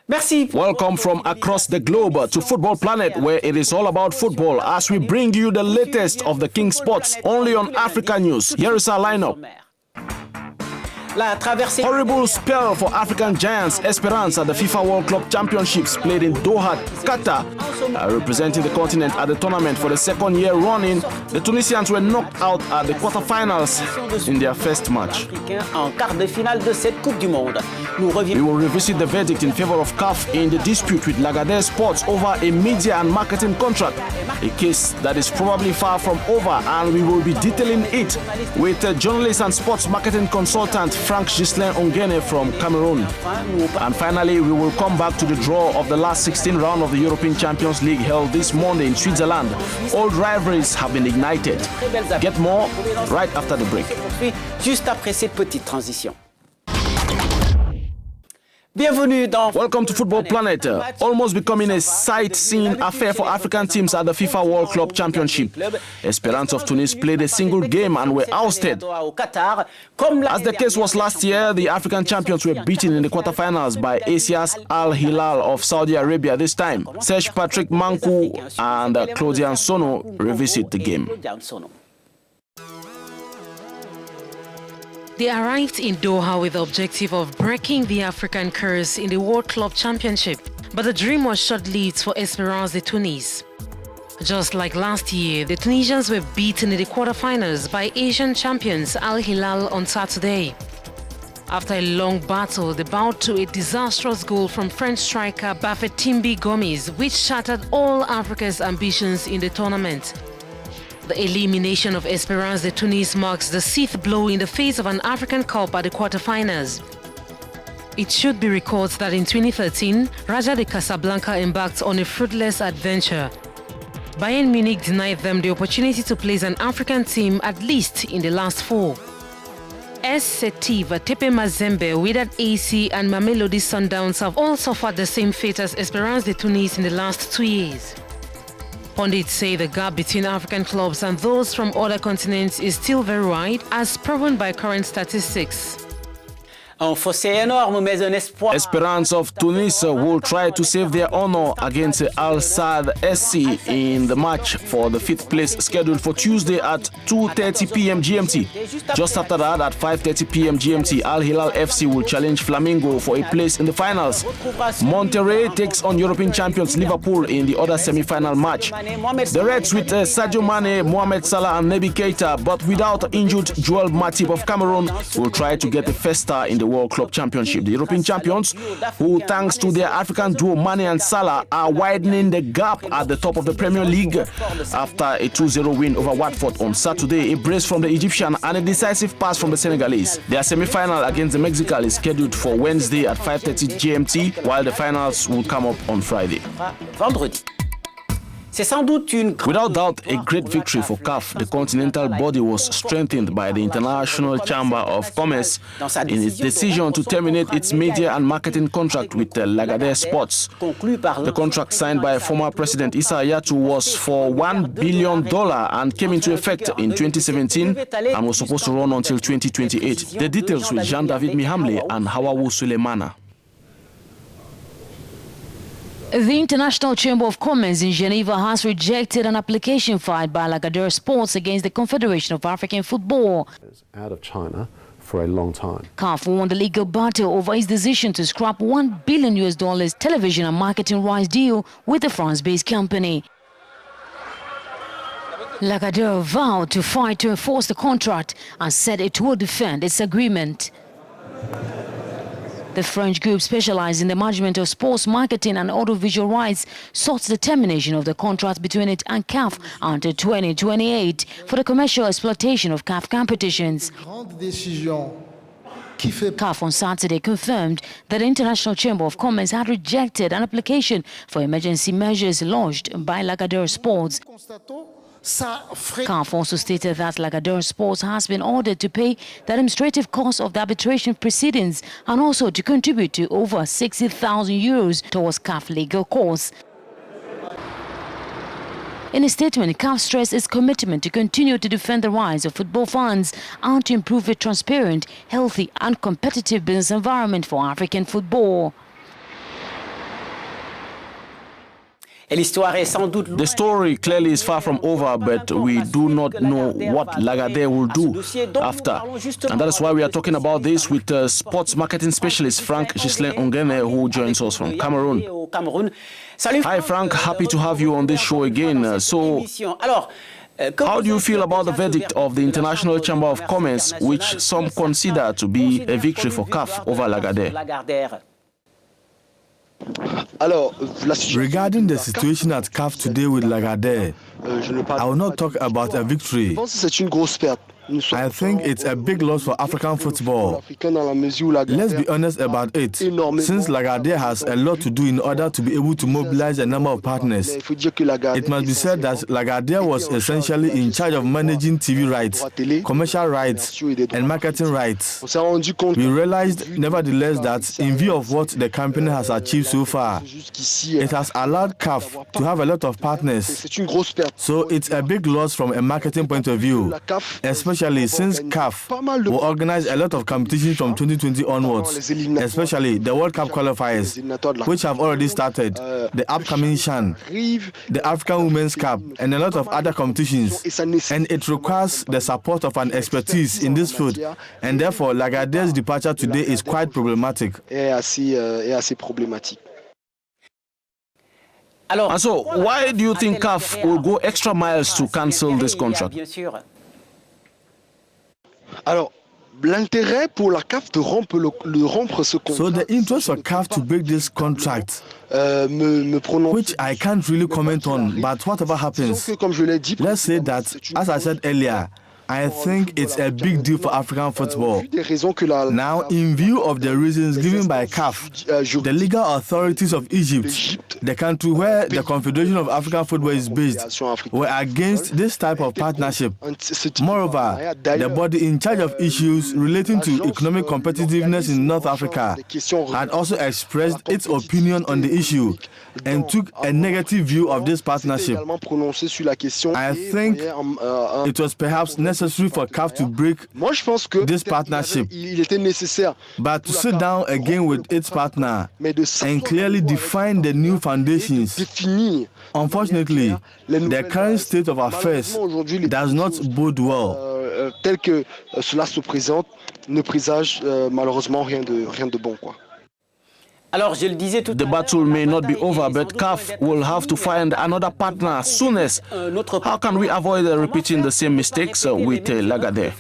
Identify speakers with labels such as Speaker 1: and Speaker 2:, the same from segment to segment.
Speaker 1: Welcome from across the globe to Football Planet, where it is all about football as we bring you the latest of the King Sports only on Africa News. Here is our lineup. Horrible spell for African giants Esperance at the FIFA World Club Championships played in Doha, Qatar. Representing the continent at the tournament for the second year running, the Tunisians were knocked out at the quarterfinals in their first match. We will revisit the verdict in favor of CAF in the dispute with Lagardère Sports over a media and marketing contract, a case that is probably far from over, and we will be detailing it with journalist and sports marketing consultant Frank Gislain Ongene from Cameroon. And finally, we will come back to the draw of the last 16 round of the European Champions League held this Monday in Switzerland. Old rivalries have been ignited. Get more right after the break.
Speaker 2: Juste après cette petite transition.
Speaker 1: Welcome to Football Planet. Almost becoming a sightseeing affair for African teams at the FIFA World Club Championship. Esperance of Tunis played a single game and were ousted. As the case was last year, the African champions were beaten in the quarterfinals by Asia's Al Hilal of Saudi Arabia this time. Serge Patrick Mankou and Claudian Sono revisit the game.
Speaker 3: They arrived in Doha with the objective of breaking the African curse in the World Club Championship, but the dream was short-lived for Esperance de Tunis. Just like last year, the Tunisians were beaten in the quarterfinals by Asian champions Al Hilal on Saturday. After a long battle, they bowed to a disastrous goal from French striker Bafétimbi Gomis, which shattered all Africa's ambitions in the tournament. The elimination of Esperance de Tunis marks the 6th blow in the face of an African Cup at the quarterfinals. It should be recalled that in 2013, Raja de Casablanca embarked on a fruitless adventure. Bayern Munich denied them the opportunity to place an African team at least in the last 4. AS Sétif, Tepe Mazembe, Wydad AC and Mamelodi Sundowns have all suffered the same fate as Esperance de Tunis in the last 2 years. Pundits say the gap between African clubs and those from other continents is still very wide, as proven by current statistics.
Speaker 1: Esperance of Tunis will try to save their honor against Al Sadd SC in the match for the 5th place scheduled for Tuesday at 2:30 p.m. GMT. Just after that, at 5:30 p.m. GMT, Al Hilal FC will challenge Flamengo for a place in the finals. Monterrey takes on European champions Liverpool in the other semi-final match. The Reds with Sadio Mane, Mohamed Salah and Naby Keita, but without injured Joel Matip of Cameroon, will try to get the first star in the World Club Championship. The European champions, who thanks to their African duo Mane and Salah, are widening the gap at the top of the Premier League after a 2-0 win over Watford on Saturday, a brace from the Egyptian and a decisive pass from the Senegalese. Their semi-final against the Mexican is scheduled for Wednesday at 5:30 GMT, while the finals will come up on Friday. Without doubt, a great victory for CAF. The continental body was strengthened by the International Chamber of Commerce in its decision to terminate its media and marketing contract with Lagardère Sports. The contract signed by former President Issa Hayatou was for $1 billion and came into effect in 2017 and was supposed to run until 2028. The details with Jean-David Mihamle and Hawawu Suleimana.
Speaker 4: The International Chamber of Commerce in Geneva has rejected an application filed by Lagardère Sports against the Confederation of African Football.
Speaker 5: Out of China for a long time.
Speaker 4: CAF won the legal battle over his decision to scrap $1 billion television and marketing rights deal with the France-based company. Lagardère vowed to fight to enforce the contract and said it will defend its agreement. The French group specialized in the management of sports marketing and audiovisual rights sought the termination of the contract between it and CAF until 2028 for the commercial exploitation of CAF competitions. CAF on Saturday confirmed that the International Chamber of Commerce had rejected an application for emergency measures lodged by Lagardère Sports. CAF also stated that Lagardère Sports has been ordered to pay the administrative costs of the arbitration proceedings and also to contribute to over 60,000 euros towards CAF legal costs. In a statement, CAF stressed its commitment to continue to defend the rights of football fans and to improve a transparent, healthy and competitive business environment for African football.
Speaker 2: Et l'histoire est sans doute
Speaker 1: The story clearly is far from over, but we do not know what Lagardère will do after. And that is why we are talking about this with sports marketing specialist Frank Ghislain Ongene, who joins us from Cameroon. Hi Frank, happy to have you on this show again. So, how do you feel about the verdict of the International Chamber of Commerce, which some consider to be a victory for CAF over Lagardère?
Speaker 6: Regarding the situation at CAF today with Lagardère, I will not talk about a victory. I think it's a big loss for African football. Let's be honest about it. Since Lagardère has a lot to do in order to be able to mobilize a number of partners, it must be said that Lagardère was essentially in charge of managing TV rights, commercial rights, and marketing rights. We realized, nevertheless, that in view of what the company has achieved so far, it has allowed CAF to have a lot of partners. So it's a big loss from a marketing point of view, especially since CAF will organize a lot of competitions from 2020 onwards, especially the World Cup qualifiers, which have already started, the upcoming CHAN, the African Women's Cup, and a lot of other competitions. And it requires the support of an expertise in this field, and therefore Lagardère's departure today is quite problematic.
Speaker 1: And so, why do you think CAF will go extra miles to cancel this contract?
Speaker 6: So the interest for CAF to break this contract, which I can't really comment on, but whatever happens, let's say that, as I said earlier, I think it's a big deal for African football. Now, in view of the reasons given by CAF, the legal authorities of Egypt, the country where the Confederation of African Football is based, were against this type of partnership. Moreover, the body in charge of issues relating to economic competitiveness in North Africa had also expressed its opinion on the issue and took a negative view of this partnership. I think it was perhaps necessary for CAF to break this partnership, but to sit down again with its partner and clearly define the new foundations. Unfortunately, the current state of affairs does not bode well.
Speaker 1: The battle may not be over, but CAF will have to find another partner as soon as. How can we avoid repeating the same mistakes with Lagardère?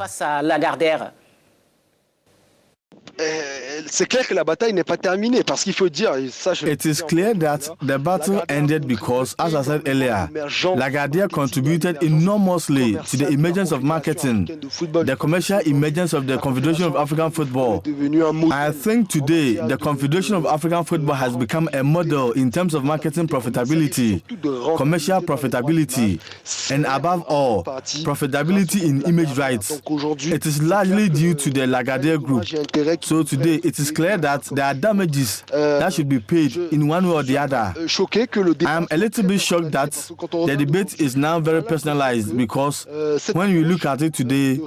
Speaker 6: It is clear that the battle ended because, as I said earlier, Lagardère contributed enormously to the emergence of marketing, the commercial emergence of the Confederation of African Football. I think today the Confederation of African Football has become a model in terms of marketing profitability, commercial profitability, and above all, profitability in image rights. It is largely due to the Lagardère group. So today, it is clear that there are damages that should be paid in one way or the other. I am a little bit shocked that the debate is now very personalized because when you look at it today,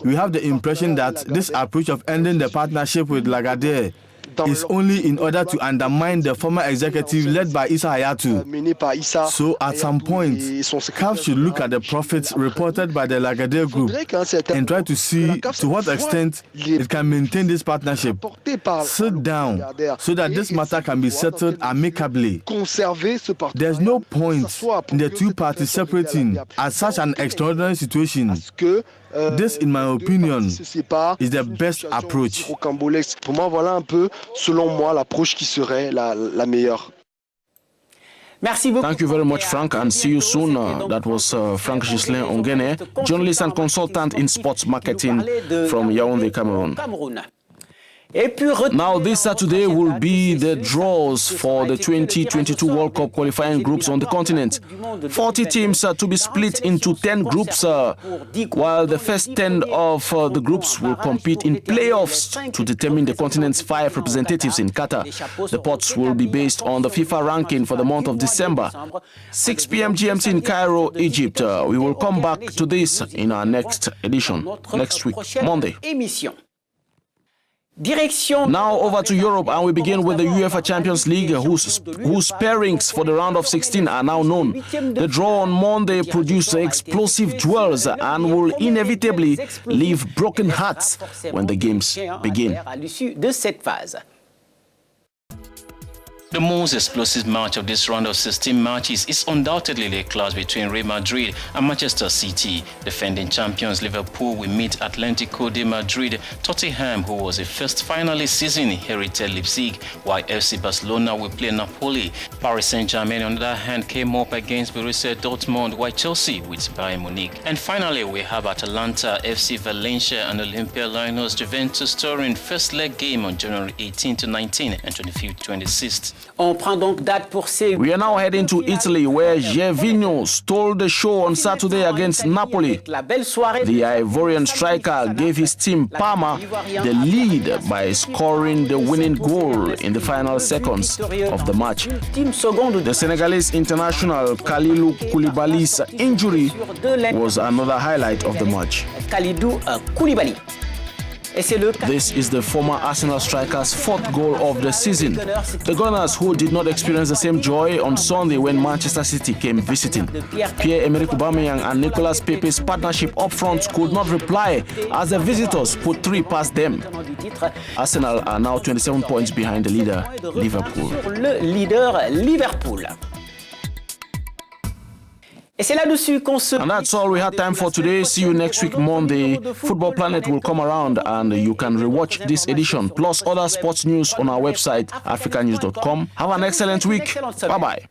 Speaker 6: we have the impression that this approach of ending the partnership with Lagardère is only in order to undermine the former executive led by Issa Hayatou. So at some point, CAF should look at the profits reported by the Lagardère group and try to see to what extent it can maintain this partnership. Sit down so that this matter can be settled amicably. There's no point in the two parties separating at such an extraordinary situation. This, in my opinion, is the best approach.
Speaker 7: Pour moi, voilà un peu, selon moi, l'approche qui serait la meilleure.
Speaker 1: Thank you very much, Frank, and see you soon. That was Frank Ghislain Ongene, journalist and consultant in sports marketing from Yaoundé, Cameroon. Now, this Saturday will be the draws for the 2022 World Cup qualifying groups on the continent. 40 teams are to be split into 10 groups, while the first 10 of the groups will compete in playoffs to determine the continent's 5 representatives in Qatar. The pots will be based on the FIFA ranking for the month of December. 6 p.m. GMT in Cairo, Egypt. We will come back to this in our next edition, next week, Monday.
Speaker 2: Direction.
Speaker 1: Now over to Europe, and we begin with the UEFA Champions League, whose pairings for the round of 16 are now known. The draw on Monday produced explosive duels and will inevitably leave broken hearts when the games begin.
Speaker 8: The most explosive match of this round of 16 matches is undoubtedly the clash between Real Madrid and Manchester City. Defending champions Liverpool will meet Atletico de Madrid. Tottenham, who was the first finalist season, inherited Leipzig, while FC Barcelona will play Napoli. Paris Saint-Germain, on the other hand, came up against Borussia Dortmund, while Chelsea with Bayern Munich. And finally, we have Atalanta, FC Valencia and Olympia Lionels Juventus Turin first leg game on January 18 to 19 and 25th to 26th.
Speaker 1: We are now heading to Italy, where Gervinho stole the show on Saturday against Napoli. The Ivorian striker gave his team Parma the lead by scoring the winning goal in the final seconds of the match. The Senegalese international Kalidou Koulibaly's injury was another highlight of the match. This is the former Arsenal striker's fourth goal of the season. The Gunners, who did not experience the same joy on Sunday when Manchester City came visiting. Pierre-Emerick Aubameyang and Nicolas Pepe's partnership up front could not reply as the visitors put 3 past them. Arsenal are now 27 points behind the leader, Liverpool. And that's all we had time for today. See you next week, Monday. Football Planet will come around and you can rewatch this edition, plus other sports news on our website, africanews.com. Have an excellent week. Bye-bye.